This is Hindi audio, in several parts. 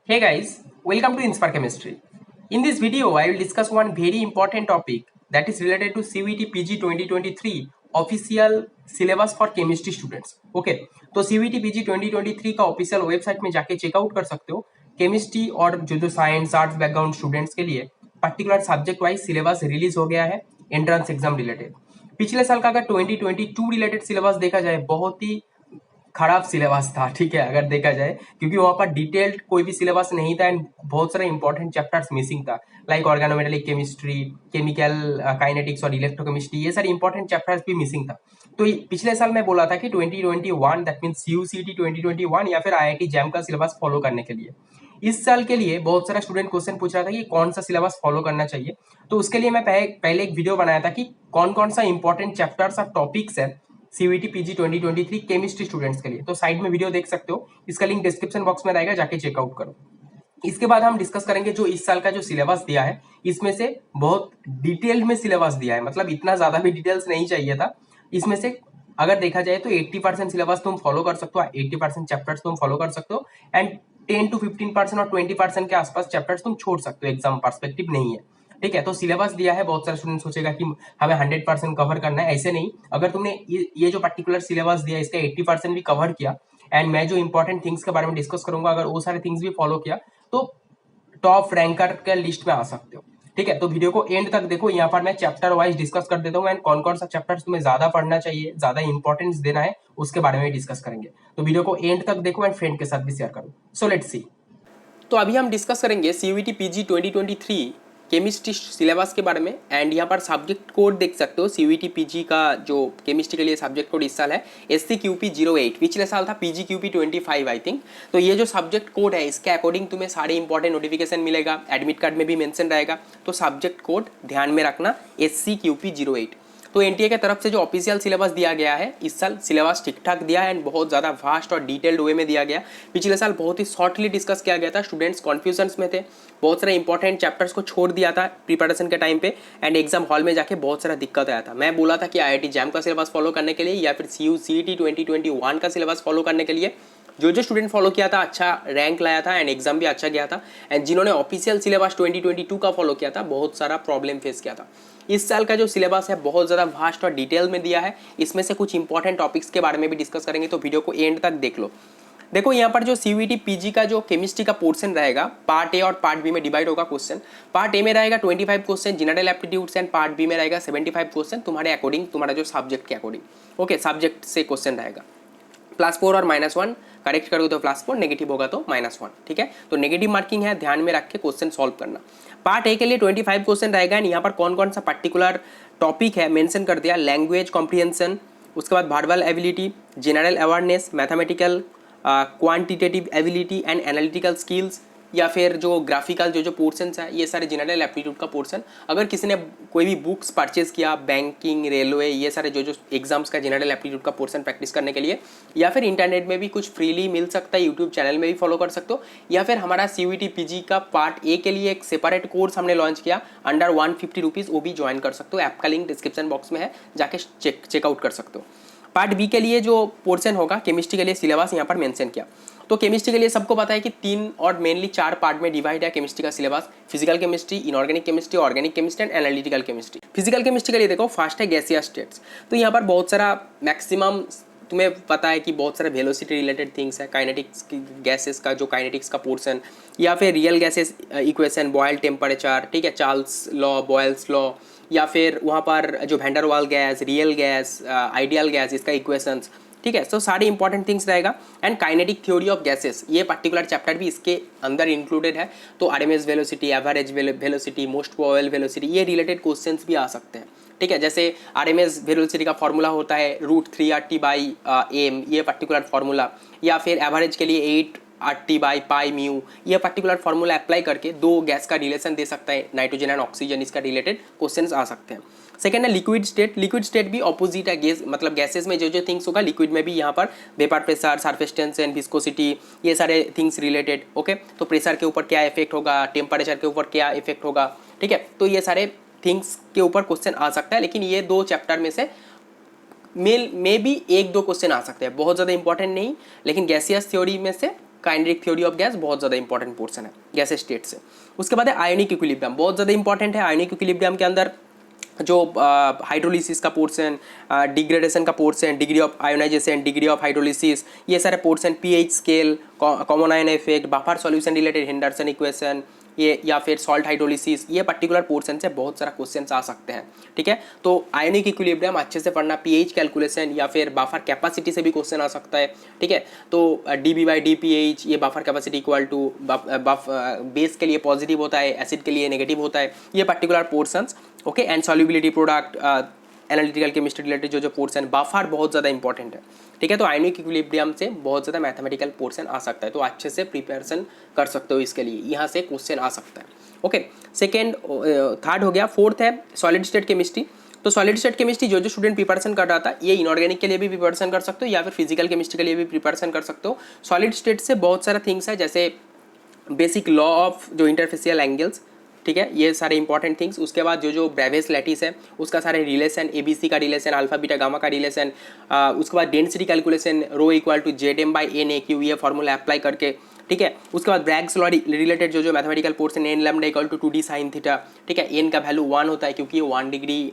Hey guys, welcome to Inspire Chemistry. In this video, I will discuss one very important topic that is related to CVT PG 2023 official syllabus for chemistry students. Okay, तो CVT PG 2023 का ऑफिशियल वेबसाइट में जाके चेकआउट कर सकते हो। केमिस्ट्री और जो साइंस आर्ट्स बैकग्राउंड स्टूडेंट्स के लिए particular subject wise syllabus release हो गया है एंट्रेंस एग्जाम रिलेटेड। पिछले साल का अगर 2022 रिलेटेड सिलेबस देखा जाए बहुत ही खराब सिलेबस था, ठीक है, अगर देखा जाए, क्योंकि वहां पर डिटेल्ड कोई भी सिलेबस नहीं था एंड बहुत सारे इंपॉर्टेंट चैप्टर्स मिसिंग था, like organometallic chemistry, chemical kinetics और इलेक्ट्रोकेमिस्ट्री, ये सारे इंपॉर्टेंट चैप्टर्स भी मिसिंग था। तो पिछले साल मैं बोला था कि 2021 दैट मींस यूसीटी 2021 या फिर आईआईटी जैम का सिलेबस फॉलो करने के लिए इस साल के लिए बहुत सारा स्टूडेंट क्वेश्चन पूछ रहा था कि कौन सा सिलेबस फॉलो करना चाहिए। तो उसके लिए मैं पहले एक वीडियो बनाया था कि कौन कौन सा इंपॉर्टेंट चैप्टर्स और टॉपिक्स है सीवीटी पीजी 2023 केमिस्ट्री स्टूडेंट्स के लिए। तो साइड में वीडियो देख सकते हो, इसका लिंक डिस्क्रिप्शन बॉक्स में रहेगा, जाके चेकआउट करो। इसके बाद हम डिस्कस करेंगे जो इस साल का जो सिलेबस दिया है, इसमें से बहुत डिटेल में सिलेबस दिया है, मतलब इतना ज्यादा भी डिटेल्स नहीं चाहिए था। इसमें से अगर देखा जाए तो 80% सिलेबस तुम फॉलो कर सकते हो, 80% चैप्टर्स तुम फॉलो कर सकते हो एंड 10 to 15% और 20% के आसपास चैप्टर्स तुम छोड़ सकते हो, एग्जाम पर्सपेक्टिव नहीं है, ठीक है। तो सिलेबस दिया है, बहुत सारे स्टूडेंट सोचेगा कि हमें 100% कवर करना है, ऐसे नहीं। अगर तुमने ये जो पर्टिकुलर सिलेबस दिया इसका 80% भी कवर किया एंड मैं जो इंपॉर्टेंट थिंग्स के बारे में डिस्कस करूंगा अगर वो सारे थिंग्स भी फॉलो किया तो टॉप रैंकर के लिस्ट में आ सकते हो, ठीक है। तो वीडियो को एंड तक देखो, यहाँ पर मैं चैप्टर वाइज डिस्कस कर देता हूँ एंड कौन कौन सा चैप्टर तुम्हें ज्यादा पढ़ना चाहिए, ज्यादा इंपॉर्टेंस देना है, उसके बारे में डिस्कस करेंगे। तो वीडियो को एंड तक देखो एंड फ्रेंड के साथ भी शेयर करो। So let's see. तो अभी हम डिस्कस करेंगे सीयूईटी पीजी 2023 केमिस्ट्री सिलेबस के बारे में एंड यहाँ पर सब्जेक्ट कोड देख सकते हो। सीयूईटी पीजी का जो केमिस्ट्री के लिए सब्जेक्ट कोड इस साल है SCQP08, पिछले साल था PGQP 25 आई थिंक। तो ये जो सब्जेक्ट कोड है इसके अकॉर्डिंग तुम्हें सारे इंपॉर्टेंट नोटिफिकेशन मिलेगा, एडमिट कार्ड में भी मेंशन रहेगा। तो सब्जेक्ट कोड ध्यान में रखना SCQP08। तो एनटीए की तरफ से जो ऑफिशियल सिलेबस दिया गया है इस साल सिलेबस ठीक ठाक दिया है एंड बहुत ज़्यादा वास्ट और डिटेल्ड वे में दिया गया। पिछले साल बहुत ही शॉर्टली डिस्कस किया गया था, स्टूडेंट्स कन्फ्यूजन्स में थे, बहुत सारे इंपॉर्टेंट चैप्टर्स को छोड़ दिया था प्रिपरेशन के टाइम पे एंड एग्जाम हॉल में जाके बहुत सारा दिक्कत आया था। मैं बोला था कि आईआईटी जैम का सिलेबस फॉलो करने के लिए या फिर CUCET 2021 का सिलेबस फॉलो करने के लिए जो स्टूडेंट फॉलो किया था अच्छा रैंक लाया था एंड एग्जाम भी अच्छा गया था एंड जिन्होंने ऑफिशियल सिलेबस 2022 का फॉलो किया था बहुत सारा प्रॉब्लम फेस किया था। इस साल का जो सिलेबस है बहुत ज़्यादा वास्ट और डिटेल में दिया है, इसमें से कुछ इंपॉर्टेंट टॉपिक्स के बारे में भी डिस्कस करेंगे, तो वीडियो को एंड तक देख लो। देखो यहाँ पर जो सीयूईटी पीजी का जो केमिस्ट्री का पोर्शन रहेगा पार्ट ए और पार्ट बी में डिवाइड होगा क्वेश्चन। पार्ट ए में रहेगा 25 question general aptitudes and part B में रहेगा 75 क्वेश्चन तुम्हारे अकॉर्डिंग, तुम्हारा जो सब्जेक्ट के अकॉर्डिंग। ओके, सब्जेक्ट से क्वेश्चन रहेगा +4 और -1, करेक्ट करोगे तो +4, नेगेटिव होगा तो -1, ठीक है। तो नेगेटिव मार्किंग है, ध्यान में रख के क्वेश्चन सॉल्व करना। पार्ट ए के लिए 25 क्वेश्चन रहेगा एंड यहाँ पर कौन कौन सा पर्टिकुलर टॉपिक है मेंशन कर दिया, लैंग्वेज कॉम्प्रिहेंशन, उसके बाद verbal ability, general awareness, mathematical quantitative ability and analytical skills, या फिर जो ग्राफिकल जो पोर्शंस है ये सारे जनरल एप्टीट्यूड का पोर्शन। अगर किसी ने कोई भी बुक्स परचेज किया बैंकिंग रेलवे ये सारे जो एग्जाम्स का जनरल एप्टीट्यूड का पोर्शन प्रैक्टिस करने के लिए, या फिर इंटरनेट में भी कुछ फ्रीली मिल सकता है, यूट्यूब चैनल में भी फॉलो कर सकते हो, या फिर हमारा सीयूईटी पीजी का पार्ट ए के लिए एक सेपरेट कोर्स हमने लॉन्च किया अंडर 150 रुपीज़, वो भी ज्वाइन कर सकते हो, ऐप का लिंक डिस्क्रिप्शन बॉक्स में है, जाके चेकआउट कर सकते हो। पार्ट बी के लिए जो पोर्शन होगा केमिस्ट्री के लिए सिलेबस यहाँ पर मेंशन किया। तो केमिस्ट्री के लिए सबको पता है कि 3 और मेनली 4 पार्ट में डिवाइड है केमिस्ट्री का syllabus, physical chemistry, inorganic chemistry, organic chemistry and analytical chemistry. Physical chemistry के लिए देखो फर्स्ट है गैसियस स्टेट्स। तो यहाँ पर बहुत सारा मैक्सिमम तुम्हें पता है कि बहुत सारे वेलोसिटी रिलेटेड थिंग्स है, काइनेटिक्स की गैसेस का जो काइनेटिक्स का पोर्शन, या फिर real gases equation, Boyle temperature, ठीक है, चार्ल्स लॉ, बॉयल्स लॉ, या फिर वहाँ पर जो Van der Waals gas, real gas, ideal gas, इसका इक्वेशंस, ठीक है। तो सारे इंपॉर्टेंट थिंग्स रहेगा and kinetic theory of gases ये पर्टिकुलर चैप्टर भी इसके अंदर इंक्लूडेड है। तो RMS velocity, average velocity, most probable velocity, ये रिलेटेड क्वेश्चंस भी आ सकते हैं, ठीक है। जैसे आरएमएस वेलोसिटी का फॉर्मूला होता है √3RT/m, ये पर्टिकुलर फार्मूला, या फिर एवरेज के लिए 8RT/πμ, ये पर्टिकुलर फार्मूला अप्लाई करके दो गैस का रिलेशन दे सकता है, नाइट्रोजन एंड ऑक्सीजन, इसका रिलेटेड क्वेश्चंस आ सकते हैं। सेकेंड है लिक्विड स्टेट। लिक्विड स्टेट भी ऑपोजिट है गैस, मतलब गैसेस में जो थिंग्स होगा लिक्विड में भी यहाँ पर vapour pressure, surface tension, viscosity, ये सारे थिंग्स रिलेटेड। ओके, तो प्रेशर के ऊपर क्या इफेक्ट होगा, टेम्परेचर के ऊपर क्या इफेक्ट होगा, ठीक है। तो ये सारे थिंग्स के ऊपर क्वेश्चन आ सकता है, लेकिन ये 2 चैप्टर में से में भी 1-2 क्वेश्चन आ सकते हैं, बहुत ज़्यादा इंपॉर्टेंट नहीं, लेकिन गैसियस थ्योरी में से काइनेटिक थ्योरी ऑफ गैस बहुत ज़्यादा इंपॉर्टेंट पोर्सन है गैस स्टेट से। उसके बाद है आयोनिक इक्विलिब्रियम, बहुत ज़्यादा इंपॉर्टेंट है। आयोनिक इक्विलिब्रियम के अंदर जो हाइड्रोलिसिस का पोर्शन, डिग्रेडेशन का portion, degree of ionisation, degree of hydrolysis, ये सारे portion, pH scale, common ion effect, buffer solution related Henderson equation, ये या फिर सॉल्ट हाइड्रोलिसिस, ये पर्टिकुलर पोर्शन से बहुत सारा क्वेश्चन आ सकते हैं। ठीक है, तो आयोनिक इक्विलिब्रियम अच्छे से पढ़ना, पीएच कैलकुलेशन या फिर बफर कैपेसिटी से भी क्वेश्चन आ सकता है। ठीक है, तो D B by D P H, ये buffer capacity equal to base के लिए पॉजिटिव होता है, एसिड के लिए नेगेटिव होता है, ये particular portions. Okay, and solubility product, analytical chemistry related जो पोर्शन, बफर बहुत ज़्यादा इंपॉर्टेंट है। ठीक है, तो आयोनिक इक्विलिब्रियम से बहुत ज़्यादा मैथमेटिकल पोर्शन आ सकता है, तो अच्छे से प्रिपरेशन कर सकते हो इसके लिए, यहाँ से क्वेश्चन आ सकता है। ओके, सेकेंड, थर्ड हो गया। फोर्थ है सॉलिड स्टेट केमिस्ट्री। तो सॉलिड स्टेट केमिस्ट्री जो जो स्टूडेंट प्रिपरेशन कर रहा था, ये इनऑर्गेनिक के लिए भी प्रिपरेशन कर सकते हो या फिर फिजिकल केमिस्ट्री के लिए भी प्रिपरेशन कर सकते हो। सॉलिड स्टेट से बहुत सारा थिंग्स है, जैसे बेसिक लॉ ऑफ जो इंटरफेसियल एंगल्स, ठीक है, ये सारे इंपॉर्टेंट थिंग्स। उसके बाद जो जो ब्रेवियस लैटिस है उसका सारे रिलेशन, एबीसी का रिलेशन, अल्फा बीटा गामा का रिलेशन, उसके बाद density calculation, rho equal to Z M by N A cube, ये फॉर्मूला अप्लाई करके। ठीक है, उसके बाद ब्रैग्स लॉ रिलेटेड जो जो mathematical portion, N lambda equal to 2d sine theta. ठीक है, एन का वैल्यू 1 होता है क्योंकि ये 1 डिग्री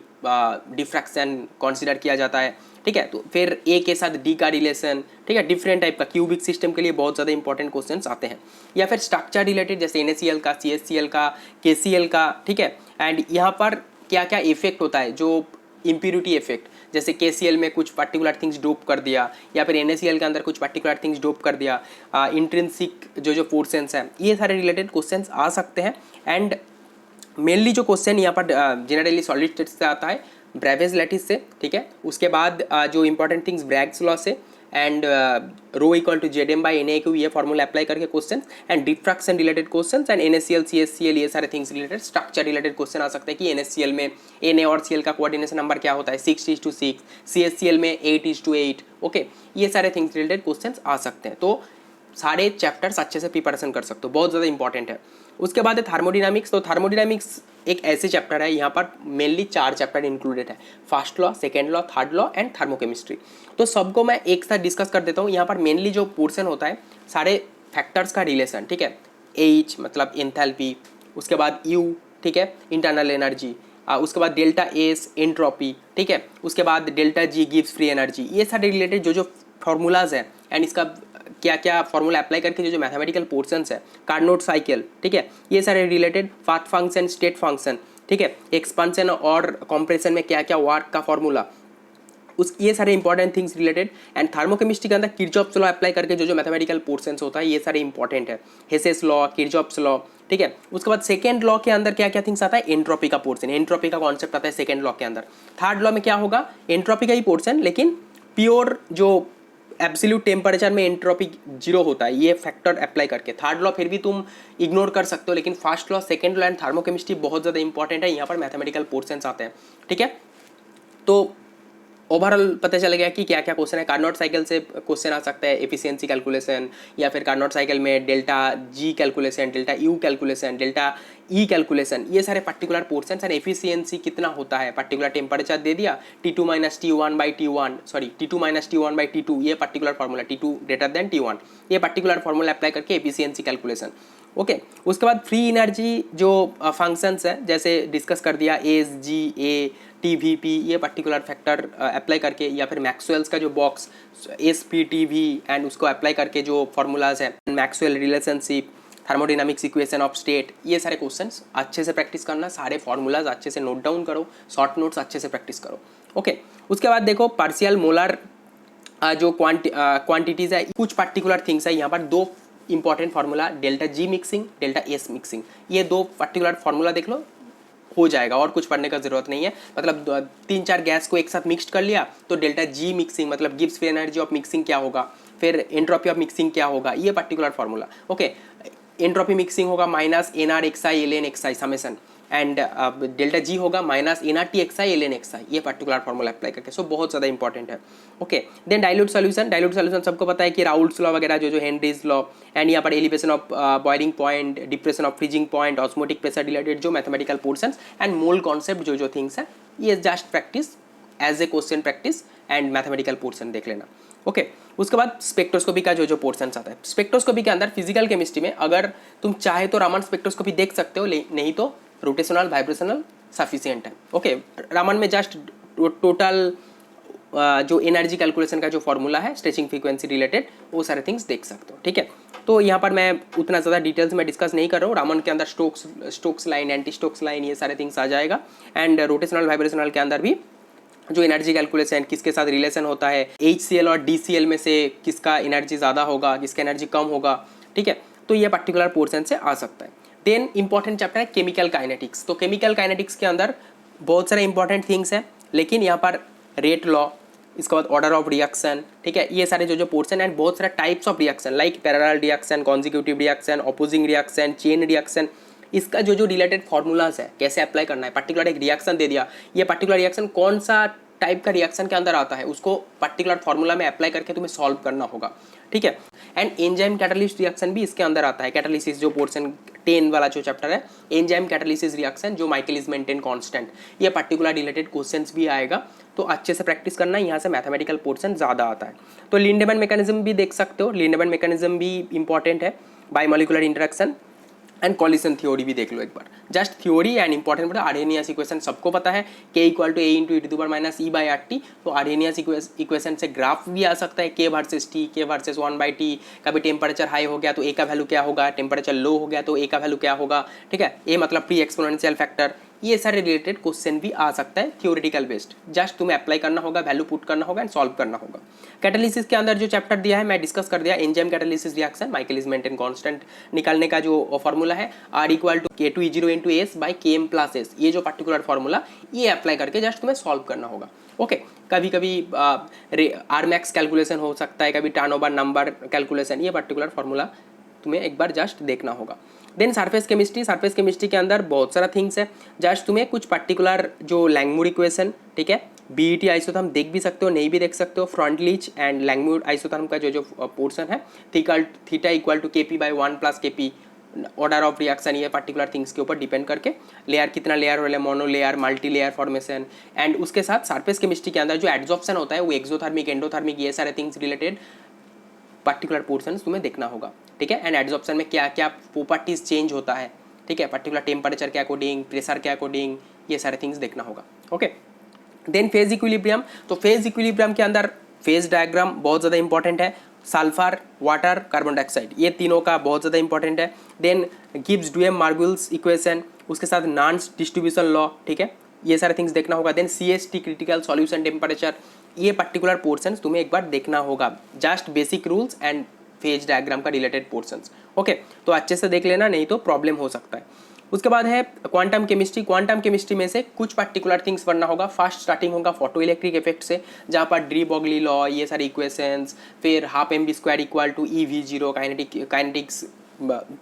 डिफ्रैक्शन कंसिडर किया जाता है। ठीक है, तो फिर ए के साथ डी का रिलेशन, ठीक है, डिफरेंट टाइप का क्यूबिक सिस्टम के लिए बहुत ज़्यादा इंपॉर्टेंट क्वेश्चंस आते हैं। या फिर स्ट्रक्चर रिलेटेड, जैसे NaCl का, CHCl का, KCl का। ठीक है, एंड यहाँ पर क्या क्या इफेक्ट होता है, जो इम्प्यूरिटी इफेक्ट, जैसे KCl में कुछ पर्टिकुलर थिंग्स डोप कर दिया या फिर NaCl के अंदर कुछ पर्टिकुलर थिंग्स डोप कर दिया, इंट्रिंसिक जो जो पोर्शंस हैं, ये सारे रिलेटेड क्वेश्चंस आ सकते हैं। एंड मेनली जो क्वेश्चन यहाँ पर जनरली सॉलिड स्टेट से आता है, ब्रेवियस लैटिस से। ठीक है, उसके बाद जो इंपॉर्टेंट थिंग्स ब्रैग्स लॉ से, and rho equal to Z M by N A cube, ये फॉर्मूला अप्लाई करके question, and diffraction related question, and NaCl CHCl, ये सारे things related structure related question आ सकते हैं कि NaCl में Na और Cl का कोऑर्डिनेशन नंबर क्या होता है, 6:6, CHCl में 8:8। ओके, ये सारे थिंग्स रिलेटेड क्वेश्चन आ सकते हैं, तो सारे चैप्टर्स अच्छे से प्रिपरेशन कर सकते हो, बहुत ज़्यादा इंपॉर्टेंट है। उसके बाद है थर्मोडायनामिक्स। तो थर्मोडायनामिक्स एक ऐसे चैप्टर है, यहाँ पर मेनली 4 चैप्टर इंक्लूडेड है, first law, second law, third law and thermochemistry. तो सबको मैं एक साथ डिस्कस कर देता हूँ। यहाँ पर मेनली जो पोर्शन होता है, सारे फैक्टर्स का रिलेशन। ठीक है, H मतलब एंथैल्पी, उसके बाद U, ठीक है, इंटरनल एनर्जी, उसके बाद डेल्टा S एंट्रोपी। ठीक है, उसके बाद delta G gives free energy, ये सारे रिलेटेड जो जो फार्मूलाज हैं, एंड इसका क्या क्या फॉर्मूला अप्लाई करके जो जो मैथमेटिकल पोर्शंस है, कार्नोट साइकिल। ठीक है, ये सारे related path function, state function. ठीक है, एक्सपेंशन और कंप्रेशन में क्या क्या वर्क का फॉर्मूला, ये सारे important things related. And thermochemistry के अंदर किरचॉफ्स लॉ अप्लाई करके जो जो मैथमेटिकल पोर्शंस होता है, ये सारे इंपॉर्टेंट है, हेसेस लॉ, किरचॉफ्स लॉ। ठीक है, उसके बाद सेकेंड लॉ के अंदर क्या क्या थिंग्स आता है, एंट्रोपी का पोर्शन, एंट्रोपी का कॉन्सेप्ट आता है सेकेंड लॉ के अंदर। थर्ड लॉ में क्या होगा, एंट्रोपी का ही पोर्शन, लेकिन प्योर जो एब्सोल्यूट टेम्परेचर में एंट्रोपी 0 होता है, ये फैक्टर अप्लाई करके। थर्ड लॉ फिर भी तुम इग्नोर कर सकते हो, लेकिन first law, second law and thermochemistry बहुत ज़्यादा इंपॉर्टेंट है, यहाँ पर मैथमेटिकल पोर्शंस आते हैं। ठीक है, तो ओवरऑल पता चल गया कि क्या क्या क्वेश्चन है। कार्नोट साइकिल से क्वेश्चन आ सकता है, एफिशिएंसी कैलकुलेशन, या फिर कार्नोट साइकिल में delta G calculation, delta U calculation, delta E calculation, ये सारे पर्टिकुलर पोर्शंस एंड एफिशिएंसी कितना होता है, पर्टिकुलर टेम्परेचर दे दिया, T2 minus T1 by T1, sorry T2 minus T1 by T2, ये particular formula, T2 greater than T1, ये पर्टिकुलर फार्मूला अप्लाई करके एफिशिएंसी कैलकुलेशन। ओके, उसके बाद फ्री एनर्जी जो फंक्शंस है, जैसे डिस्कस कर दिया, एस जी ए TVP, ये पर्टिकुलर फैक्टर अप्लाई करके, या फिर मैक्सवेल्स का जो बॉक्स SPTV, एंड उसको अप्लाई करके जो फॉर्मूलाज है, Maxwell relationship, thermodynamics equation of state, ये सारे क्वेश्चंस अच्छे से प्रैक्टिस करना, सारे फॉर्मूलाज अच्छे से नोट डाउन करो, शॉर्ट नोट्स अच्छे से प्रैक्टिस करो। ओके, उसके बाद देखो पार्शियल मोलर जो क्वांटिटीज़ है, कुछ पर्टिकुलर थिंग्स है, यहाँ पर 2 important formula, delta G mixing, delta S mixing, ये 2 पर्टिकुलर फार्मूला देख लो, हो जाएगा, और कुछ पढ़ने का जरूरत नहीं है। मतलब 3-4 गैस को एक साथ मिक्सड कर लिया तो डेल्टा G मिक्सिंग मतलब गिव्स फ्री एनर्जी ऑफ मिक्सिंग क्या होगा, फिर एंट्रोपी ऑफ मिक्सिंग क्या होगा, ये particular formula. Okay, entropy mixing होगा minus NRXI ln XI summation, and delta G होगा माइनस NRTXI ln XI, ये पर्टिकुलर फार्मूला अप्लाई करके, सो बहुत ज़्यादा इंपॉर्टेंट है। Okay, then dilute solution, dilute solution सबको पता है कि राउल्ट्स लॉ वगैरह जो जो हेनरीज लॉ, एंड यहाँ पर elevation of boiling point, depression of freezing point, osmotic pressure related जो mathematical portions, and mole concept जो जो थिंग्स है, ये just practice as a question practice and mathematical portion देख लेना। ओके। उसके बाद स्पेक्ट्रोस्कोपी का जो पोर्शन आता है, स्पेक्ट्रोस्कोपी के अंदर फिजिकल केमिस्ट्री में अगर तुम चाहे तो रामन स्पेक्ट्रोस्कोपी देख सकते हो, नहीं तो रोटेशनल वाइब्रेशनल सफिशिएंट है। ओके, रामन में जस्ट टोटल जो एनर्जी कैलकुलेशन का जो फॉर्मूला है स्ट्रेचिंग फ्रीक्वेंसी रिलेटेड, वो सारे थिंग्स देख सकते हो, ठीक है। तो यहाँ पर मैं उतना ज़्यादा डिटेल्स में डिस्कस नहीं कर रहा हूँ। रामन के अंदर Stokes line, anti Stokes line, ये सारे थिंग्स आ जाएगा। एंड रोटेशनल वाइब्रेशनल के अंदर भी जो एनर्जी कैलकुलेशन किसके साथ रिलेशन होता है, HCl और DCl में से किसका एनर्जी ज़्यादा होगा, किसका एनर्जी कम होगा, ठीक है। तो ये पर्टिकुलर पोर्शन से आ सकता है। देन इंपॉर्टेंट चैप्टर है केमिकल काइनेटिक्स। तो केमिकल काइनेटिक्स के अंदर बहुत सारे इंपॉर्टेंट थिंग्स हैं, लेकिन यहाँ पर रेट लॉ, इसके बाद ऑर्डर ऑफ रिएक्शन, ठीक है, ये सारे जो पोर्शन एंड बहुत सारे types of reaction like parallel reaction, consecutive reaction, opposing reaction, chain reaction, इसका जो रिलेटेड फॉर्मूलाज है, कैसे अप्लाई करना है। पर्टिकुलर एक रिएक्शन दे दिया, ये पर्टिकुलर रिएक्शन कौन सा टाइप का रिएक्शन के अंदर आता है, उसको पर्टिकुलर फॉर्मूला में अप्लाई करके तुम्हें सॉल्व करना होगा, ठीक है। एंड एंजाइम कैटालिस्ट रिएक्शन भी इसके अंदर आता है। कैटालिसिस जो पोर्शन 10 वाला जो चैप्टर है, एंजाइम कैटालिसिस रिएक्शन, जो माइकलिस मेंटेन कांस्टेंट, ये पर्टिकुलर रिलेटेड क्वेश्चंस भी आएगा, तो अच्छे से प्रैक्टिस करना। यहाँ से मैथमेटिकल पोर्शन ज़्यादा आता है। तो लिंडेमैन मैकेनिज्म भी देख सकते हो, लिंडेमैन मैकेनिज्म भी इंपॉर्टेंट है। Biomolecular interaction and coalition theory भी देख लो एक बार, जस्ट थ्योरी एंड इंपॉर्टेंट पता। आर्हेनियस इक्वेशन सबको पता है, K = A × e⁻⁻⁻⁻⁻⁻⁻⁻⁻⁻⁻⁻⁻⁻⁻⁻⁻⁻⁻⁻⁻⁻⁻⁻⁻⁻⁻⁻ RT। तो आर्हेनियस इक्वेशन से ग्राफ भी आ सकता है, K वर्सेस 1/T। कभी टेम्परेचर हाई हो गया तो A का वैल्यू क्या होगा, टेम्परेचर लो हो गया तो A का वैल्यू क्या होगा, ठीक है। A मतलब प्री एक्सपोनेंशियल फैक्टर। ये सारे रिलेटेड क्वेश्चन भी आ सकता है थ्योरेटिकल बेस्ड, जस्ट तुम्हें अप्लाई करना होगा, वैल्यू पुट करना होगा एंड सॉल्व करना होगा। कैटालिसिस के अंदर जो चैप्टर दिया है मैं डिस्कस कर दिया, enzyme catalysis reaction, Michaelis Menten constant निकालने का जो फॉर्मूला है R = K2E0 × S/Km+S, ये जो पर्टिकुलर फॉर्मूला, ये अप्लाई करके जस्ट तुम्हें सॉल्व करना होगा। ओके, कभी कभी R max कैलकुलेशन हो सकता है, कभी टर्नओवर नंबर कैलकुलेशन, ये पर्टिकुलर फॉर्मूला तुम्हें एक बार जस्ट देखना होगा। Then surface chemistry, surface chemistry के अंदर बहुत सारा थिंग्स है, जस्ट तुम्हें कुछ पर्टिकुलर जो लैंगमुर इक्वेशन, ठीक है, BET आइसोथर्म देख भी सकते हो, नहीं भी देख सकते हो। फ्रॉन्टलीच एंड लैंगमुर आइसोथर्म का जो पोर्शन है, theta = Kp/1 + Kp, order of reaction, ये पर्टिकुलर थिंग्स के ऊपर डिपेंड करके लेयर कितना लेयर हो, mono layer, multi layer formation. And उसके साथ सरफेस केमिस्ट्री के अंदर जो एड्जॉर्प्शन होता है वो एक्सोथर्मिक, एंडोथर्मिक, ये सारे थिंग्स रिलेटेड पर्टिकुलर पोर्शंस तुम्हें देखना होगा, ठीक है। एंड एड्जॉर्प्शन में क्या क्या प्रॉपर्टीज चेंज होता है, ठीक है, पर्टिकुलर टेम्परेचर के अकॉर्डिंग, प्रेशर के अकॉर्डिंग, ये सारे थिंग्स देखना होगा। Okay, then phase equilibrium. तो फेज इक्विलिब्रियम के अंदर फेज डायग्राम बहुत ज़्यादा इंपॉर्टेंट है, सल्फर, वाटर, कार्बन डाइऑक्साइड, ये तीनों का बहुत ज़्यादा इंपॉर्टेंट है। देन गिब्स डुएम मार्गुल्स इक्वेशन, उसके साथ नॉन्स डिस्ट्रीब्यूशन लॉ, ठीक है, ये सारे थिंग्स देखना होगा। Then CST critical solution temperature, ये पर्टिकुलर पोर्शंस तुम्हें एक बार देखना होगा, just basic rules and phase diagram का रिलेटेड पोर्शंस। ओके, तो अच्छे से देख लेना, नहीं तो प्रॉब्लम हो सकता है। उसके बाद है क्वांटम केमिस्ट्री। क्वांटम केमिस्ट्री में से कुछ पर्टिकुलर थिंग्स पढ़ना होगा। फर्स्ट स्टार्टिंग होगा फोटो इलेक्ट्रिक इफेक्ट से, जहाँ पर डी ब्रोगली लॉ, ये सारी इक्वेशंस, फिर ½ mv² = eV0, काइनेटिक्स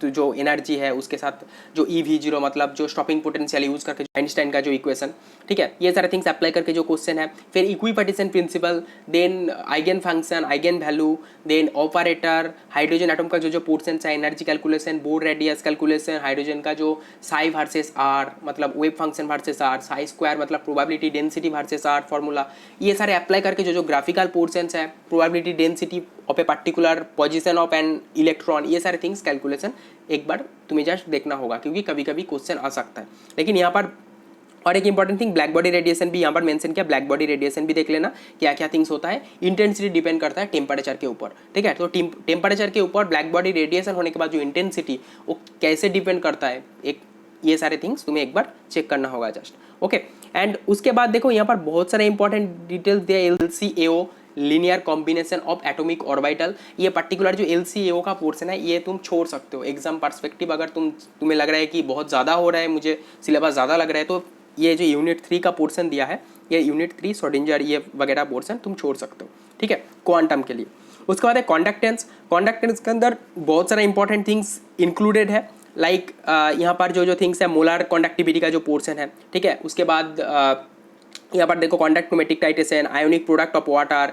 जो एनर्जी है उसके साथ जो eV0 मतलब जो स्टॉपिंग पोटेंशियल यूज करके आइंस्टाइन का जो इक्वेशन, ठीक है, ये सारे थिंग्स अप्लाई करके जो क्वेश्चन है। फिर equipartition principle, then eigen function, eigen value, then operator, hydrogen atom का जो पोर्शन है, energy calculation, Bohr radius calculation, hydrogen का जो साई वर्सेस आर मतलब wave function versus R, psi square मतलब probability density versus R formula, ये सारे अप्लाई करके जो ग्राफिकल पोर्शंस है, probability density of a particular position of an electron, ये सारे थिंग्स कैलकुलेशन एक बार तुम्हें जस्ट देखना होगा, क्योंकि कभी कभी क्वेश्चन आ सकता है। लेकिन यहाँ पर और एक important thing, black body radiation भी यहाँ पर मेंशन किया, ब्लैक बॉडी रेडिएशन भी देख लेना, क्या क्या थिंग्स होता है। इंटेंसिटी डिपेंड करता है टेम्परेचर के ऊपर, ठीक है, तो टेम्परेचर के ऊपर ब्लैक बॉडी रेडिएशन होने के बाद जो इंटेंसिटी वो कैसे डिपेंड करता है, एक ये सारे थिंग्स तुम्हें एक बार चेक करना होगा जस्ट। ओके, एंड उसके बाद देखो यहाँ पर बहुत सारे इंपॉर्टेंट डिटेल्स दिया, LCAO linear combination of atomic orbital, ये पर्टिकुलर जो LCAO का पोर्शन है ये तुम छोड़ सकते हो एग्जाम पर्सपेक्टिव। अगर तुम्हें लग रहा है कि बहुत ज़्यादा हो रहा है, मुझे सिलेबस ज़्यादा लग रहा है, तो ये जो यूनिट 3 का पोर्शन दिया है, ये यूनिट 3 श्रोडिंगर ये वगैरह पोर्शन तुम छोड़ सकते हो, ठीक है, क्वांटम के लिए। उसके बाद है कॉन्डक्टेंस। कॉन्डक्टेंस के अंदर बहुत सारा इंपॉर्टेंट थिंग्स इंक्लूडेड है, लाइक यहाँ पर जो थिंग्स है, मोलर कॉन्डक्टिविटी का जो पोर्शन है, ठीक है, उसके बाद यहाँ पर देखो conduct to titration, ionic product of water,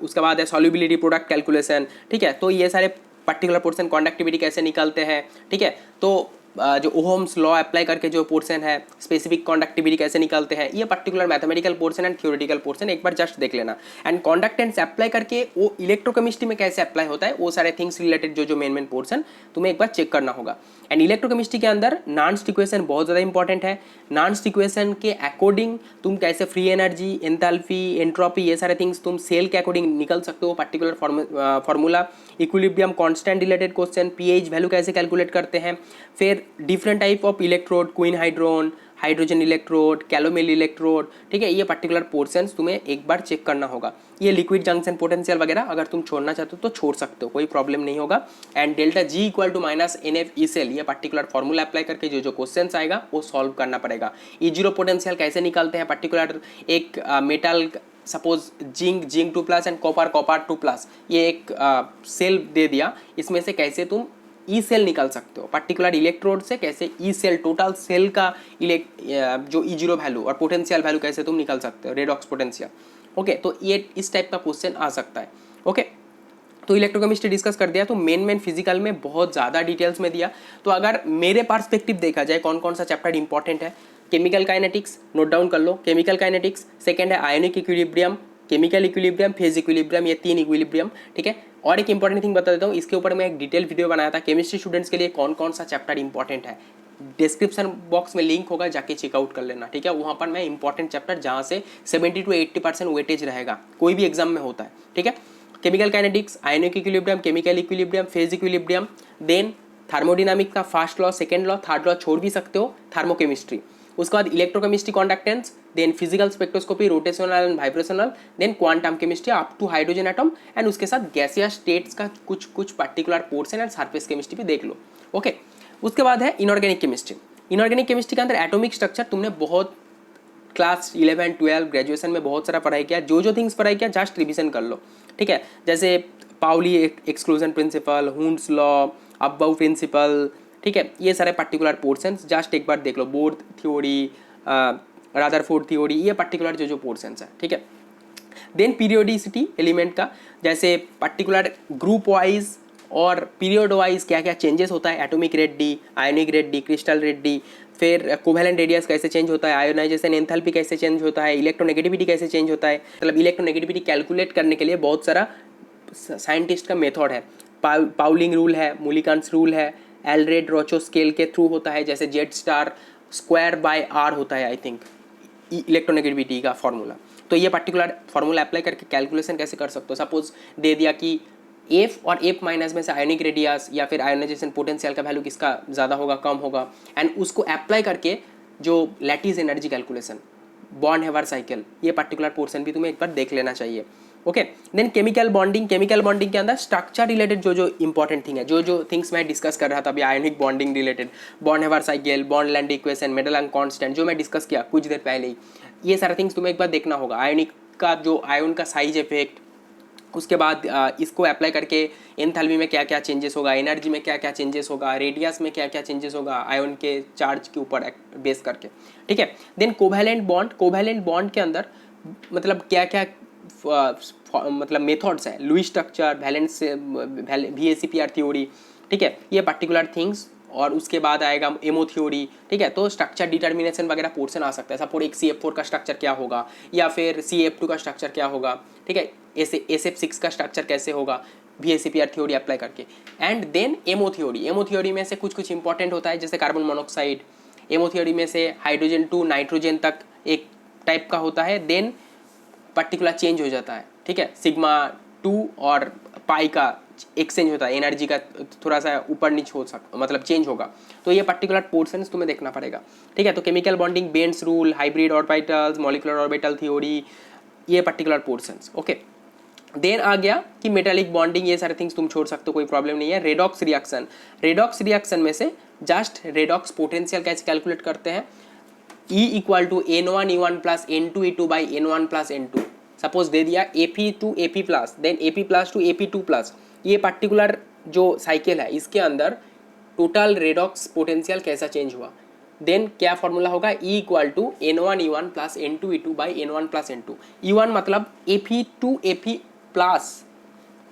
उसके बाद है सॉल्युबिलिटी प्रोडक्ट कैलकुलेशन, ठीक है, तो ये सारे पर्टिकुलर पोर्शन कॉन्डक्टिविटी कैसे निकलते हैं, ठीक है, तो जो ओहम्स लॉ अप्लाई करके जो पोर्शन है, स्पेसिफिक कंडक्टिविटी कैसे निकालते हैं, ये particular mathematical portion and theoretical portion एक बार जस्ट देख लेना। एंड कंडक्टेंस अप्लाई करके वो इलेक्ट्रोकेमिस्ट्री में कैसे अप्लाई होता है, वो सारे थिंग्स रिलेटेड जो जो मेन पोर्शन तुम्हें एक बार चेक करना होगा। एंड इलेक्ट्रोकेमिस्ट्री के अंदर नॉन्स्ट इक्वेशन बहुत ज़्यादा इंपॉर्टेंट है। नॉन्स्ट इक्वेशन के अकॉर्डिंग तुम कैसे फ्री एनर्जी, एंथैल्पी, एंट्रोपी, ये सारे थिंग्स तुम सेल के अकॉर्डिंग निकल सकते हो। Particular formula, equilibrium constant related question, pH value कैसे कैलकुलेट करते हैं, फिर different type of electrode, quinhydrone, hydrogen electrode, calomel electrode, ठीक है, ये पर्टिकुलर पोर्शंस तुम्हें एक बार चेक करना होगा। ये लिक्विड जंक्शन पोटेंशियल वगैरह अगर तुम छोड़ना चाहते हो तो छोड़ सकते हो, कोई प्रॉब्लम नहीं होगा। And delta G equal to minus N F E cell, ये पर्टिकुलर फॉर्मूला अप्लाई करके जो जो क्वेश्चंस आएगा वो सॉल्व करना पड़ेगा। ई जीरो पोटेंशियल कैसे निकालते हैं, पर्टिकुलर एक metal suppose zinc 2+ and copper 2+, ये एक सेल दे दिया, इसमें से कैसे तुम ई सेल निकाल सकते हो, पर्टिकुलर इलेक्ट्रोड से कैसे ई सेल, टोटल सेल का जो ई जीरो वैल्यू और पोटेंशियल वैल्यू कैसे तुम निकाल सकते हो, रेडॉक्स पोटेंशियल। ओके, तो ये इस टाइप का क्वेश्चन आ सकता है। ओके, तो इलेक्ट्रोकेमिस्ट्री डिस्कस कर दिया, तो मेन फिजिकल में बहुत ज़्यादा डिटेल्स में दिया। तो अगर मेरे पर्सपेक्टिव देखा जाए कौन कौन सा चैप्टर इंपॉर्टेंट है, केमिकल काइनेटिक्स नोट डाउन कर लो, केमिकल काइनेटिक्स, सेकेंड है ionic equilibrium, chemical equilibrium, phase equilibrium, ये 3 इक्विलिब्रियम, ठीक है। और एक इंपॉर्टेंट थिंग बता देता हूँ, इसके ऊपर मैं एक डिटेल वीडियो बनाया था केमिस्ट्री स्टूडेंट्स के लिए, कौन कौन सा चैप्टर इंपॉर्टेंट है। डिस्क्रिप्शन बॉक्स में लिंक होगा, जाके चेकआउट कर लेना, ठीक है। वहाँ पर मैं इंपॉर्टेंट चैप्टर जहाँ से 70 to 80% वेटेज रहेगा, कोई भी एग्जाम में होता है, ठीक है। Chemical kinetics, ionic equilibrium, chemical equilibrium, phase equilibrium, then thermodynamics का first law, second law, third law छोड़ भी सकते हो, थर्मोकेमिस्ट्री, उसके बाद electrochemistry conductance, then physical spectroscopy, rotational and vibrational, then quantum chemistry up to hydrogen atom, and उसके साथ गैसियस स्टेट्स का कुछ particular portion and surface chemistry भी देख लो। ओके, उसके बाद है इनऑर्गेनिक केमिस्ट्री। इनऑर्गेनिक केमिस्ट्री के अंदर एटॉमिक स्ट्रक्चर तुमने बहुत क्लास 11, 12, ग्रेजुएशन में बहुत सारा पढ़ाई किया, जो जो थिंग्स पढ़ाई किया जस्ट रिविजन कर लो, ठीक है। जैसे Pauli exclusion principle, Hund's law, Aufbau principle, ठीक है, ये सारे पर्टिकुलर पोर्शंस जस्ट एक बार देख लो। बोर थ्योरी, रादरफोर्ड थ्योरी, ये पर्टिकुलर जो जो पोर्शंस है, ठीक है। देन पीरियोडिसिटी एलिमेंट का, जैसे पर्टिकुलर ग्रुप वाइज और पीरियड वाइज क्या क्या चेंजेस होता है, atomic rate D, ionic rate D, crystal rate D, फिर कोवेलेंट रेडियस कैसे चेंज होता है, आयोनाइजेशन एंथैल्पी कैसे चेंज होता है, इलेक्ट्रोनेगेटिविटी कैसे चेंज होता है। मतलब इलेक्ट्रोनेगेटिविटी कैलकुलेट करने के लिए बहुत सारा साइंटिस्ट का मेथड है, पाउलिंग रूल है, मूलिकांस रूल है, एलरेड रोचो स्केल के थ्रू होता है, जैसे Z star square by R होता है आई थिंक इलेक्ट्रोनेगेटिविटी का फॉर्मूला। तो ये पर्टिकुलर फॉर्मूला अप्लाई करके कैलकुलेशन कैसे कर सकते हो। सपोज दे दिया कि एफ और एफ माइनस में से आयोनिक रेडियस या फिर आयोनाइजेशन पोटेंशियल का वैल्यू किसका ज़्यादा होगा, कम होगा, एंड उसको अप्लाई करके जो लैटिस एनर्जी कैलकुलेशन, बॉन्ड हेवर साइकिल, ये पर्टिकुलर पोर्शन भी तुम्हें एक बार देख लेना चाहिए। Okay, then chemical bonding, chemical bonding के अंदर स्ट्रक्चर रिलेटेड जो जो इंपॉर्टेंट थिंग है, जो जो थिंग्स मैं डिस्कस कर रहा था अभी, आयोनिक बॉन्डिंग रिलेटेड, बॉन्ड हेवर साइकिल, बॉन्ड लेंथ इक्वेशन, मेडल कांस्टेंट, जो मैं डिस्कस किया कुछ देर पहले ही, ये सारे थिंग्स तुम्हें एक बार देखना होगा। आयोनिक का जो आयोन का साइज इफेक्ट, उसके बाद इसको अप्लाई करके एंथैल्पी में क्या क्या चेंजेस होगा, एनर्जी में क्या क्या चेंजेस होगा, रेडियस में क्या क्या चेंजेस होगा आयोन के चार्ज के ऊपर बेस करके, ठीक है। Then covalent bond, covalent bond के अंदर मतलब क्या क्या मतलब मेथड्स हैं, Lewis structure, valence, VACPR theory, ठीक है, ये पर्टिकुलर थिंग्स। और उसके बाद आएगा एमो थ्योरी, ठीक है। तो स्ट्रक्चर डिटर्मिनेशन वगैरह पोर्शन आ सकता है। सपोज एक CF4 का स्ट्रक्चर क्या होगा, या फिर CF2 का स्ट्रक्चर क्या होगा, ठीक है, SF6 का स्ट्रक्चर कैसे होगा, VACPR थ्योरी अप्लाई करके। And then MO theory, MO theory में से कुछ इंपॉर्टेंट होता है, जैसे कार्बन मोनोक्साइड, एमो थ्योरी में से हाइड्रोजन टू नाइट्रोजन तक एक टाइप का होता है, देन पर्टिकुलर चेंज हो जाता है, ठीक है, सिग्मा 2 और पाई का एक्सचेंज होता है, एनर्जी का थोड़ा सा ऊपर नीचे हो सकता, मतलब चेंज होगा। तो ये पर्टिकुलर पोर्शंस तुम्हें देखना पड़ेगा, ठीक है। तो chemical bonding, Bent's rule, hybrid orbitals, molecular orbital theory, ये पर्टिकुलर पोर्शंस। ओके, देन आ गया कि मेटालिक बॉन्डिंग, ये सारे थिंग्स तुम छोड़ सकते हो, कोई प्रॉब्लम नहीं है। रेडॉक्स रिएक्शन, रेडॉक्स रिएक्शन में से जस्ट रेडॉक्स पोटेंशियल कैसे कैलकुलेट करते हैं, E equal to N1E1 plus N2E2 by N1 plus N2। Suppose दे दिया AP to AP plus, then AP plus to AP2 plus, ये पर्टिकुलर जो साइकिल है इसके अंदर टोटल रेडॉक्स पोटेंशियल कैसा चेंज हुआ, देन क्या फॉर्मूला होगा, E equal to N1E1 plus N2E2 by N1 plus N2। E1 मतलब AP टू AP प्लस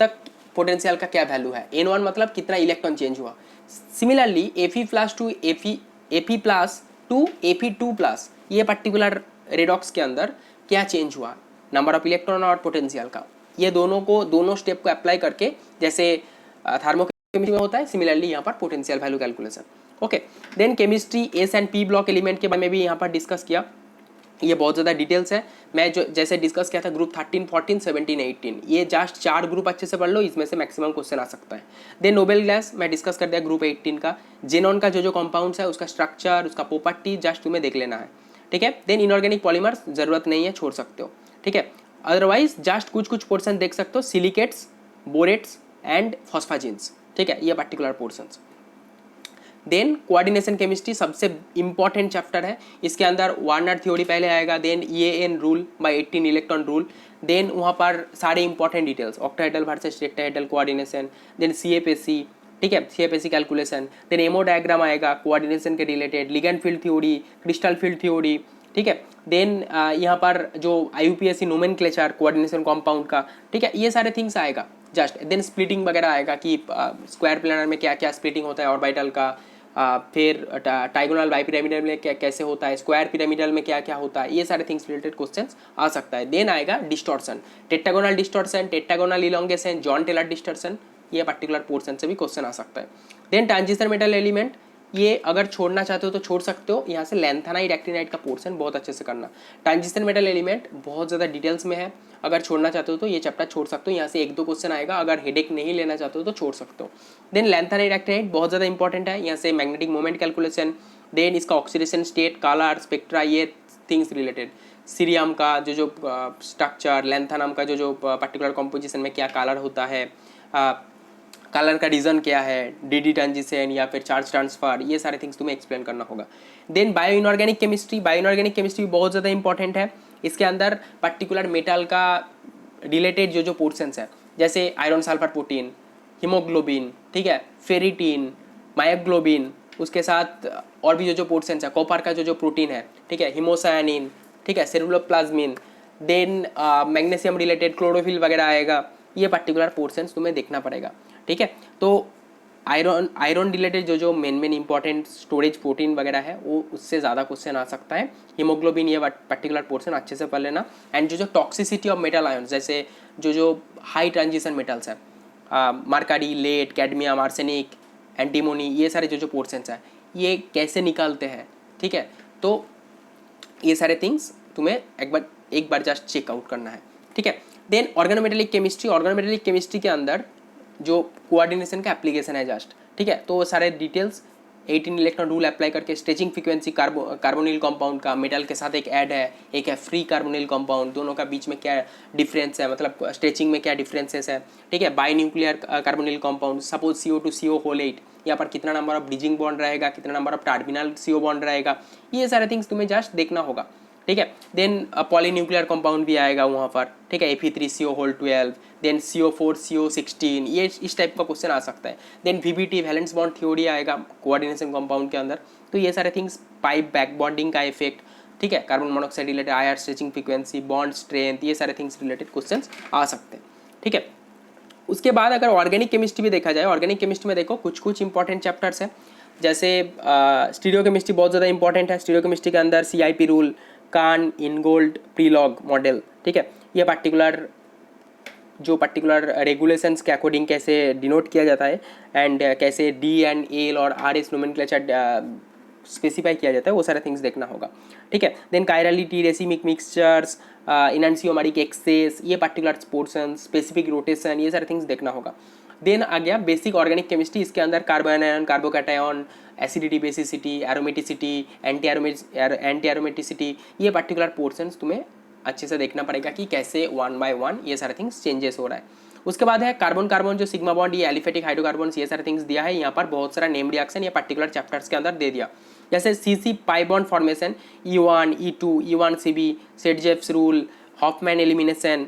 तक पोटेंशियल का क्या वैल्यू है, N1 मतलब कितना इलेक्ट्रॉन चेंज हुआ, similarly Fe plus two Fe2 plus, ये पर्टिकुलर रेडॉक्स के अंदर क्या चेंज हुआ, नंबर ऑफ इलेक्ट्रॉन और पोटेंशियल का, ये दोनों स्टेप को अप्लाई करके जैसे थर्मोकेमिस्ट्री में होता है, सिमिलरली यहाँ पर potential value calculation. Okay, then chemistry S and P block element के बारे में भी यहाँ पर डिस्कस किया, ये बहुत ज़्यादा डिटेल्स है। मैं जो जैसे डिस्कस किया था ग्रुप 13, 14, 17, 18, ये जस्ट 4 ग्रुप अच्छे से पढ़ लो, इसमें से मैक्सिमम क्वेश्चन आ सकता है। देन नोबेल गैस मैं डिस्कस कर दिया ग्रुप 18 का, जेनॉन का जो कंपाउंड्स है उसका स्ट्रक्चर, उसका प्रॉपर्टी जस्ट तुम्हें देख लेना है, ठीक है। देन इनऑर्गेनिक पॉलीमर्स जरूरत नहीं है, छोड़ सकते हो, ठीक है। अदरवाइज जस्ट कुछ पोर्सन देख सकते हो, सिलिकेट्स, बोरेट्स एंड फॉस्फाजिन्स, ठीक है, ये particular portions. Then coordination chemistry सबसे इंपॉर्टेंट चैप्टर है, इसके अंदर वार्नर थ्योरी पहले आएगा, then EAN rule by 18 electron rule, then वहाँ पर सारे important details, octahedral versus tetrahedral coordination, then CFAC, ठीक है, CFAC calculation, then MO diagram आएगा कोऑर्डिनेशन के related, ligand field theory, crystal field theory, ठीक है। देन यहाँ पर जो IUPAC नोमेनक्लेचर कोऑर्डिनेशन कॉम्पाउंड का, ठीक है, ये सारे थिंग्स आएगा जस्ट। देन स्प्लिटिंग वगैरह आएगा कि स्क्वायर प्लानर में क्या क्या स्प्लिटिंग होता है ऑर्बिटल का, फिर टाइगोनल बाइपिरामिडल में क्या कैसे होता है, स्क्वायर पिरामिडल में क्या क्या होता है, ये सारे थिंग्स रिलेटेड क्वेश्चंस आ सकता है। देन आएगा distortion, tetragonal distortion, tetragonal elongation, Jahn Teller distortion, ये पर्टिकुलर पोर्शन से भी क्वेश्चन आ सकता है। देन ट्रांजिशन मेटल एलिमेंट, ये अगर छोड़ना चाहते हो तो छोड़ सकते हो, यहाँ से लैंथेनाइट एक्टिनाइट का पोर्शन बहुत अच्छे से करना। ट्रांजिशन मेटल एलिमेंट बहुत ज़्यादा डिटेल्स में है, अगर छोड़ना चाहते हो तो ये चैप्टर छोड़ सकते हो, यहाँ से 1-2 क्वेश्चन आएगा, अगर हेडेक नहीं लेना चाहते हो तो छोड़ सकते हो। देन लैंथेनाइट एक्टिनाइट बहुत ज़्यादा इंपॉर्टेंट है, यहाँ से मैग्नेटिक मोमेंट कैलकुलेशन, देन इसका ऑक्सीडेशन स्टेट, कलर, स्पेक्ट्रा, ये थिंग्स रिलेटेड, सीरियम का जो स्ट्रक्चर, लैंथेनम का जो पर्टिकुलर कॉम्पोजिशन में क्या कलर होता है, कलर का रीज़न क्या है, DD ट्रांजिशन या फिर चार्ज ट्रांसफर, ये सारे थिंग्स तुम्हें एक्सप्लेन करना होगा। Then bio inorganic chemistry, bio inorganic chemistry बहुत ज़्यादा इंपॉर्टेंट है, इसके अंदर पर्टिकुलर मेटल का रिलेटेड जो पोर्शंस है, जैसे आयरन सल्फर प्रोटीन, हीमोग्लोबिन, ठीक है, फेरिटीन, मायोग्लोबिन, उसके साथ और भी जो पोर्शंस है, कॉपर का जो प्रोटीन है, ठीक है, हीमोसायानिन, ठीक है, सेलुलोप्लाज्मिन, देन मैग्नीशियम रिलेटेड क्लोरोफिल वगैरह आएगा, ये पर्टिकुलर पोर्शंस तुम्हें देखना पड़ेगा, ठीक है। तो आयरन रिलेटेड जो मेन इंपॉर्टेंट स्टोरेज प्रोटीन वगैरह है वो उससे ज़्यादा क्वेश्चन आ सकता है। हीमोग्लोबिन, ये पर्टिकुलर पोर्शन अच्छे से पढ़ लेना। एंड जो टॉक्सिसिटी ऑफ मेटल आयन, जैसे जो हाई ट्रांजिशन मेटल्स है, mercury, lead, cadmium, arsenic, antimony, ये सारे जो पोर्शंस है ये कैसे निकालते हैं, ठीक है। तो ये सारे थिंग्स तुम्हें एक बार जस्ट चेकआउट करना है, ठीक है। Then organometallic chemistry, organometallic chemistry के अंदर जो कोऑर्डिनेशन का एप्लीकेशन है जस्ट, ठीक है, तो वो सारे डिटेल्स 18 इलेक्ट्रॉन रूल अप्लाई करके, स्ट्रेचिंग फ्रीक्वेंसी कार्बोनिल कंपाउंड का मेटल के साथ एक ऐड है, एक है फ्री कार्बोनिल कंपाउंड, दोनों का बीच में क्या डिफरेंस है, मतलब स्ट्रेचिंग में क्या डिफरेंसेस है, ठीक है। Binuclear carbonyl compound, suppose CO2CO whole 8, यहाँ पर कितना नंबर ऑफ ब्रिजिंग बॉन्ड रहेगा, कितना number of terminal CO bond रहेगा, ये सारे थिंग्स तुम्हें जस्ट देखना होगा, ठीक है। देन पॉलीन्यूक्लियर कंपाउंड भी आएगा वहाँ पर, ठीक है, Fe3CO होल 12, देन CO4CO16, ये इस टाइप का क्वेश्चन आ सकता है। Then VBT valence bond theory आएगा कोऑर्डिनेशन कंपाउंड के अंदर, तो ये सारे थिंग्स, पाइप बैक बॉन्डिंग का इफेक्ट, ठीक है, carbon monoxide related, IR stretching frequency, bond strength, ये सारे थिंग्स रिलेटेड क्वेश्चन आ सकते हैं, ठीक है। उसके बाद अगर ऑर्गेनिक केमिस्ट्री भी देखा जाए, ऑर्गेनिक केमिस्ट्री में देखो कुछ इंपॉर्टेंट चैप्टर्स हैं, जैसे स्टीरियो केमिस्ट्री बहुत ज़्यादा इंपॉर्टेंट है। स्टीरियो केमिस्ट्री के अंदर CIP रूल, कान, इनगोल्ड, प्रीलॉग मॉडल, ठीक है, ये पर्टिकुलर रेगुलेशंस के अकॉर्डिंग कैसे डिनोट किया जाता है, एंड कैसे D and L और RS नोमेनक्लेचर स्पेसिफाई किया जाता है, वो सारे थिंग्स देखना होगा, ठीक है। Then chirality, racemic mixtures, enantiomeric excess, ये पर्टिकुलर पोर्शन, स्पेसिफिक रोटेशन, ये सारे थिंग्स देखना होगा। देन आ गया बेसिक ऑर्गेनिक केमिस्ट्री, इसके अंदर carbanion, carbocation, acidity, basicity, aromaticity, anti aromaticity, ये पर्टिकुलर पोर्शंस तुम्हें अच्छे से देखना पड़ेगा कि कैसे 1 by 1 ये सारे थिंग्स चेंजेस हो रहा है। उसके बाद है कार्बन जो सिग्मा बॉन्ड, ये एलिफेटिक हाइड्रोकार्बन, ये सारे थिंग्स दिया है। यहाँ पर बहुत सारा नेम रिएक्शन ये पर्टिकुलर चैप्टर्स के अंदर दे दिया, जैसे CC pi bond formation, E1, E2, E1CB, Saytzeff's rule, Hofmann elimination,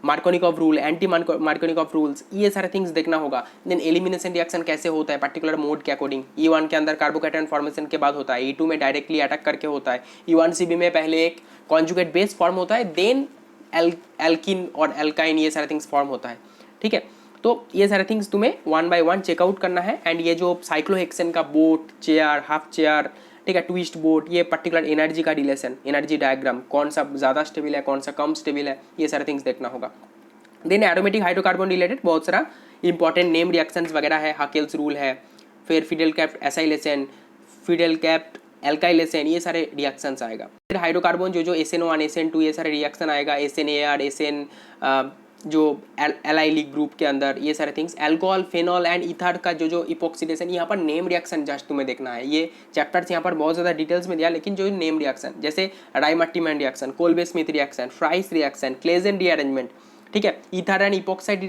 Markovnikov rule, anti Markovnikov rules, ये सारे थिंग्स देखना होगा। देन एलिमिनेशन रिएक्शन कैसे होता है पर्टिकुलर मोड के अकॉर्डिंग, E1 के अंदर कार्बोकैटायन फॉर्मेशन के बाद होता है, E2 में डायरेक्टली अटैक करके होता है, E1CB में पहले एक कॉन्जुगेट बेस फॉर्म होता है, देन एल्किन और एल्काइन, ये सारे थिंग्स फॉर्म होता है, ठीक है। तो ये सारे थिंग्स तुम्हें 1 by 1 चेकआउट करना है। एंड ये जो साइक्लोहेक्सेन का बोट, चेयर, हाफ चेयर, ठीक है, ट्विस्ट बोट, ये पर्टिकुलर एनर्जी का रिलेशन, एनर्जी डायग्राम, कौन सा ज़्यादा स्टेबल है, कौन सा कम स्टेबल है, ये सारे थिंग्स देखना होगा। देन एरोमेटिक हाइड्रोकार्बन रिलेटेड बहुत सारा इंपॉर्टेंट नेम रिएक्शंस वगैरह है, हाकेल्स रूल है, फिर Fidel kept acylation, Fidel kept alkylation, ये सारे रिएक्शंस आएगा। फिर हाइड्रोकार्बन जो SN1 SN2 ये सारे रिएक्शन आएगा, SNAR SN जो एलाइलिक ग्रुप के अंदर, ये सारे things, alcohol, phenol and ether का जो इपोक्सिडेशन, यहाँ पर नेम रिएक्शन जस्ट तुम्हें देखना है। ये चैप्टर्स यहाँ पर बहुत ज़्यादा डिटेल्स में दिया, लेकिन जो नेम रिएक्शन जैसे Reimer Tiemann reaction, Kolbe Schmitt reaction, Fries reaction, Claisen rearrangement, ठीक है, ईथर एंड इपोक्साइड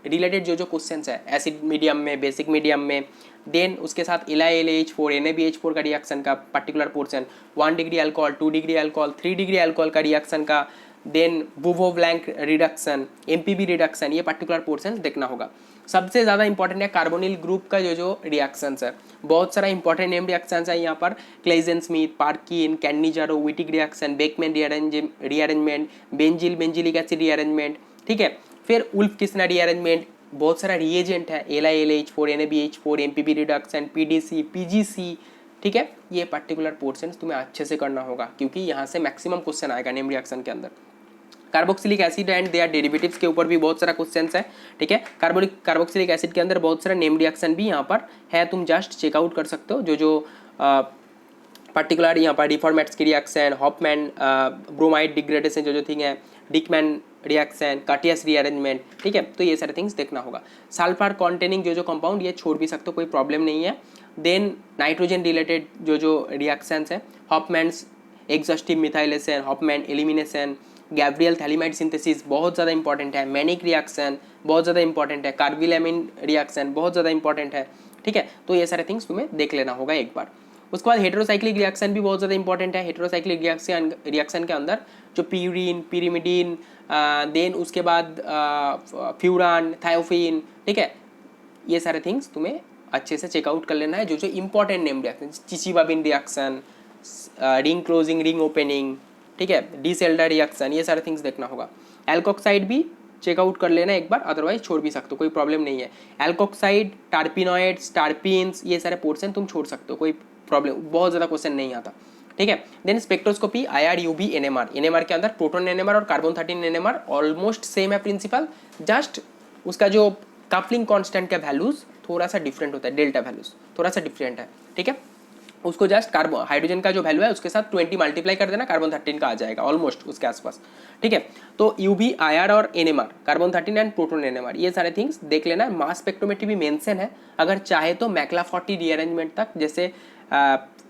रिलेटेड जो क्वेश्चंस है एसिड मीडियम में, बेसिक मीडियम में, देन उसके साथ LiLH4 NaBH4 का रिएक्शन का particular portion, 1 degree alcohol, 2 degree alcohol, 3 degree alcohol का रिएक्शन का, then Bouveault Blanc reduction, MPB reduction, ये पर्टिकुलर पोर्शन देखना होगा। सबसे ज़्यादा इंपॉर्टेंट है कार्बोनिल ग्रुप का जो रिएक्शंस है, बहुत सारा इंपॉर्टेंट नेम रिएक्शंस है यहाँ पर, Claisen Schmidt, Perkin, Cannizzaro, Wittig reaction, Beckmann rearrangement, benzilic acid rearrangement, ठीक है, फिर उल्फ किस्ना रीअरेंजमेंट, बहुत सारा रिएजेंट है, LiLH4 NaBH4, MPB reduction, PDC, PGC, ठीक है, ये पर्टिकुलर पोर्शंस तुम्हें अच्छे से करना होगा क्योंकि यहाँ से मैक्सिमम क्वेश्चन आएगा नेम रिएक्शन के अंदर। Carboxylic acid and their derivatives के ऊपर भी बहुत सारा क्वेश्चंस है, ठीक है, कार्बोक्सिलिक एसिड के अंदर बहुत सारा नेम रिएक्शन भी यहाँ पर है, तुम जस्ट चेकआउट कर सकते हो। जो पर्टिकुलर यहाँ पर डिफॉर्मेट्स की रिएक्शन, हॉफमैन ब्रोमाइड डिग्रेडेशन जो थिंग है, डिकमैन रिएक्शन, कार्टियस रीअरेंजमेंट, ठीक है, तो ये सारे थिंग्स देखना होगा। सल्फर कॉन्टेनिंग जो कंपाउंड, ये छोड़ भी सकते हो, कोई प्रॉब्लम नहीं है। देन नाइट्रोजन रिलेटेड जो रिएक्शंस है, Hofmann's exhaustive methylation, Hofmann elimination, Gabriel phthalimide synthesis बहुत ज़्यादा इंपॉर्टेंट है, मैनिक रिएक्शन बहुत ज़्यादा इंपॉर्टेंट है, कार्बिलैमिन रिएक्शन बहुत ज़्यादा इंपॉर्टेंट है, ठीक है, तो ये सारे थिंग्स तुम्हें देख लेना होगा एक बार। उसके बाद हेटेरोसाइक्लिक रिएक्शन भी बहुत ज़्यादा इंपॉर्टेंट है। हेटेरोसाइक्लिक रिएक्शन के अंदर जो प्यूरिन, पिरिमिडीन, देन उसके बाद फ्यूरान, थायोफिन, ठीक है, ये सारे थिंग्स तुम्हें अच्छे से चेकआउट कर लेना है। जो important name reaction, Chichibabin reaction, ring closing, ring opening, ठीक है, डिसेल्डा रिएक्शन, ये सारे थिंग्स देखना होगा। एल्कोक्साइड भी चेकआउट कर लेना एक बार, अदरवाइज छोड़ भी सकते हो, कोई प्रॉब्लम नहीं है। एल्कोक्साइड, टार्पिनॉइड्स, टार्पिन्स, ये सारे पोर्शन तुम छोड़ सकते हो, कोई प्रॉब्लम, बहुत ज़्यादा क्वेश्चन नहीं आता, ठीक है। Then spectroscopy, IR, UV, NMR, NMR के अंदर प्रोटॉन NMR और कार्बन 13 NMR ऑलमोस्ट सेम है प्रिंसिपल, जस्ट उसका जो कपलिंग कांस्टेंट का वैल्यूज थोड़ा सा डिफरेंट होता है, डेल्टा वैल्यूज थोड़ा सा डिफरेंट है, ठीक है, उसको जस्ट कार्बन हाइड्रोजन का जो वैल्यू है उसके साथ 20 मल्टीप्लाई कर देना, कार्बन 13 का आ जाएगा ऑलमोस्ट उसके आसपास, ठीक है। तो UV, IR और NMR, carbon 13 and proton NMR, ये सारे थिंग्स देख लेना। मास स्पेक्ट्रोमेट्री भी मेंशन है, अगर चाहे तो मैक्लाफॉर्टी रीअरेंजमेंट तक, जैसे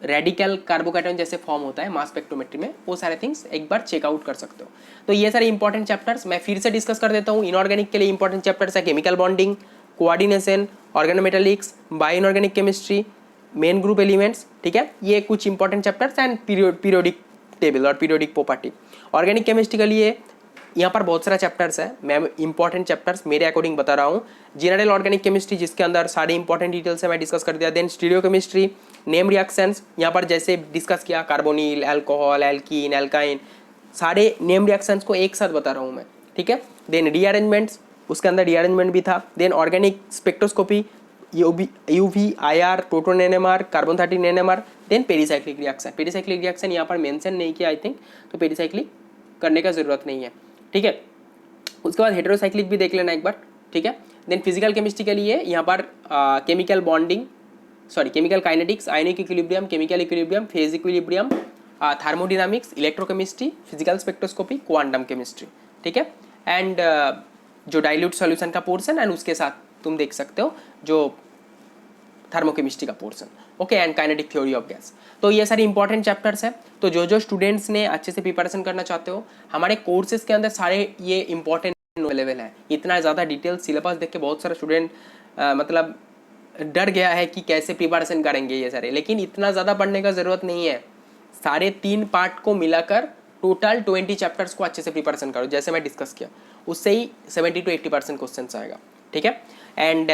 रेडिकल कार्बोकैटायन जैसे फॉर्म होता है मास स्पेक्ट्रोमेट्री में, वो सारे थिंग्स एक बार चेकआउट कर सकते हो। तो ये सारे इंपॉर्टेंट चैप्टर्स मैं फिर से डिस्कस कर देता हूँ। इनऑर्गेनिक के लिए इंपॉर्टेंट चैप्टर्स है chemical bonding, coordination, organometallics, bioinorganic chemistry, main group elements, ठीक है, ये कुछ important chapters and periodic table और पीरियोडिक प्रॉपर्टी। ऑर्गेनिक केमिस्ट्री के लिए यहाँ पर बहुत सारा चैप्टर्स है, मैं इंपॉर्टेंट चैप्टर्स मेरे अकॉर्डिंग बता रहा हूँ। जनरल ऑर्गेनिक केमिस्ट्री जिसके अंदर सारे इंपॉर्टेंट डिटेल्स है मैं डिस्कस कर दिया। Then stereo chemistry, name reactions, यहाँ पर जैसे डिस्कस किया कार्बोनिल, अल्कोहल, एल्कीन, एल्काइन, सारे नेम रिएक्शंस को एक साथ बता रहा हूँ मैं, ठीक है। देन रीअरेंजमेंट्स, उसके अंदर रीअरेंजमेंट भी था। Then organic spectroscopy, UV, IR, proton NMR, carbon 13 NMR, then pericyclic reaction. Pericyclic reaction यहाँ पर मेंशन नहीं किया आई थिंक, तो पेरीसाइक्लिक करने का जरूरत नहीं है, ठीक है। उसके बाद हेटेरोसाइक्लिक भी देख लेना एक बार, ठीक है। देन फिजिकल केमिस्ट्री के लिए यहाँ पर chemical bonding, chemical kinetics, ionic equilibrium, chemical equilibrium, phase equilibrium, thermodynamics, electrochemistry, physical spectroscopy, quantum chemistry, ठीक है। एंड जो डाइल्यूट सॉल्यूशन का पोर्शन एंड उसके साथ तुम देख सकते हो जो थर्मोकेमिस्ट्री का portion, okay, and kinetic theory of gas. तो ये सारे इंपॉर्टेंट चैप्टर्स हैं। तो जो स्टूडेंट्स ने अच्छे से प्रिपरेशन करना चाहते हो, हमारे कोर्सेज के अंदर सारे ये इंपॉर्टेंट अवेलेबल है। इतना ज़्यादा डिटेल सिलेबस देख के बहुत सारे स्टूडेंट मतलब डर गया है कि कैसे प्रिपरेशन करेंगे ये सारे, लेकिन इतना ज़्यादा पढ़ने का ज़रूरत नहीं है। सारे 3 पार्ट को मिलाकर टोटल 20 चैप्टर्स को अच्छे से प्रिपरेशन करो, जैसे मैं डिस्कस किया, उससे ही 70 to 80% क्वेश्चन आएगा, ठीक है। एंड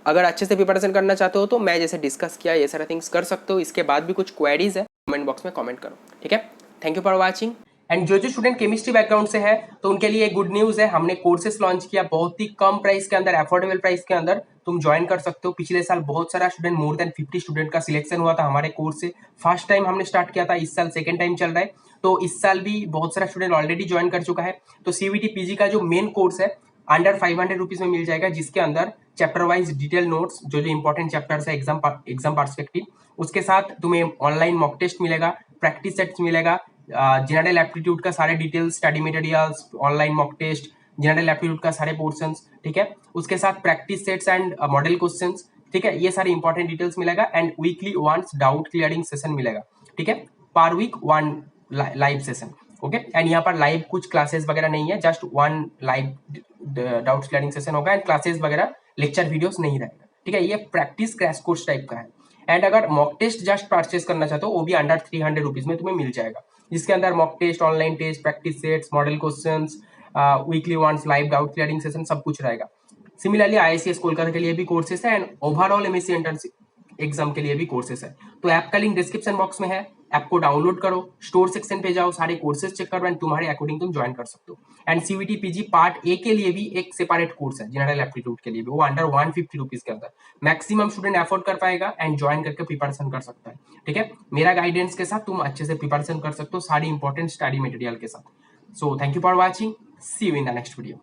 अगर अच्छे से प्रिपरेशन करना चाहते हो तो मैं जैसे डिस्कस किया ये सारे थिंग्स कर सकते हो। इसके बाद भी कुछ क्वेरीज है कमेंट बॉक्स में कमेंट करो, ठीक है। Thank you for watching. And जो स्टूडेंट केमिस्ट्री बैकग्राउंड से है तो उनके लिए गुड न्यूज है, हमने कोर्सेस लॉन्च किया बहुत ही कम प्राइस के अंदर, अफोर्डेबल प्राइस के अंदर तुम ज्वाइन कर सकते हो। पिछले साल बहुत सारा स्टूडेंट, मोर देन 50 स्टूडेंट का सिलेक्शन हुआ था हमारे कोर्स से। फर्स्ट टाइम हमने स्टार्ट किया था, इस साल सेकेंड टाइम चल रहा है, तो इस साल भी बहुत सारा स्टूडेंट ऑलरेडी ज्वाइन कर चुका है। तो सीवीटी पीजी का जो मेन कोर्स है अंडर 500 रुपीज में मिल जाएगा, जिसके अंदर चैप्टर वाइज डिटेल नोट्स, जो इंपॉर्टेंट चैप्टर्स है एग्जाम पर्सपेक्टिव, उसके साथ तुम्हें ऑनलाइन मॉक टेस्ट मिलेगा, प्रैक्टिस सेट्स मिलेगा, जनरल एप्टीट्यूड का सारे details, study materials, online mock test, general aptitude का सारे पोर्शंस, ठीक है। उसके साथ practice sets and model questions, ठीक है, ये सारे इंपॉर्टेंट डिटेल्स मिलेगा। And weekly once doubt clearing session मिलेगा, ठीक है, per week one live session, okay. And यहाँ पर लाइव कुछ क्लासेस वगैरह नहीं है, just one live doubt clearing session होगा एंड क्लासेस वगैरह लेक्चर वीडियोस नहीं रहेगा, ठीक है। ये प्रैक्टिस क्रैश कोर्स टाइप का है। एंड अगर मॉक टेस्ट जस्ट परचेस करना चाहते हो, वो भी अंडर 300 रुपीज में तुम्हें मिल जाएगा, जिसके अंदर mock test, online test, practice sets, model questions, weekly once live doubt clearing session, सब कुछ रहेगा। सिमिलरली आईआईसीएस कोलकाता के लिए भी कोर्सेस है and overall MSc internship exam के लिए भी कोर्सेस है। तो ऐप का लिंक डिस्क्रिप्शन बॉक्स में है, ऐप को डाउनलोड करो, स्टोर सेक्शन पे जाओ, सारे कोर्सेज चेक करो एंड तुम्हारे अकॉर्डिंग तुम ज्वाइन कर सकते हो। And CVT PG part A के लिए भी एक सेपरेट कोर्स है, जनरल एप्टीट्यूड के लिए भी, वो अंडर 150 रुपीज के अंदर मैक्सिमम स्टूडेंट अफोर्ड कर पाएगा एंड ज्वाइन करके प्रिपरेशन कर सकता है, ठीक है। मेरा गाइडेंस के साथ तुम अच्छे से प्रिपरेशन कर सकते हो, सारी इंपॉर्टेंट स्टडी मटेरियल के साथ। So thank you for watching, see you in the next video.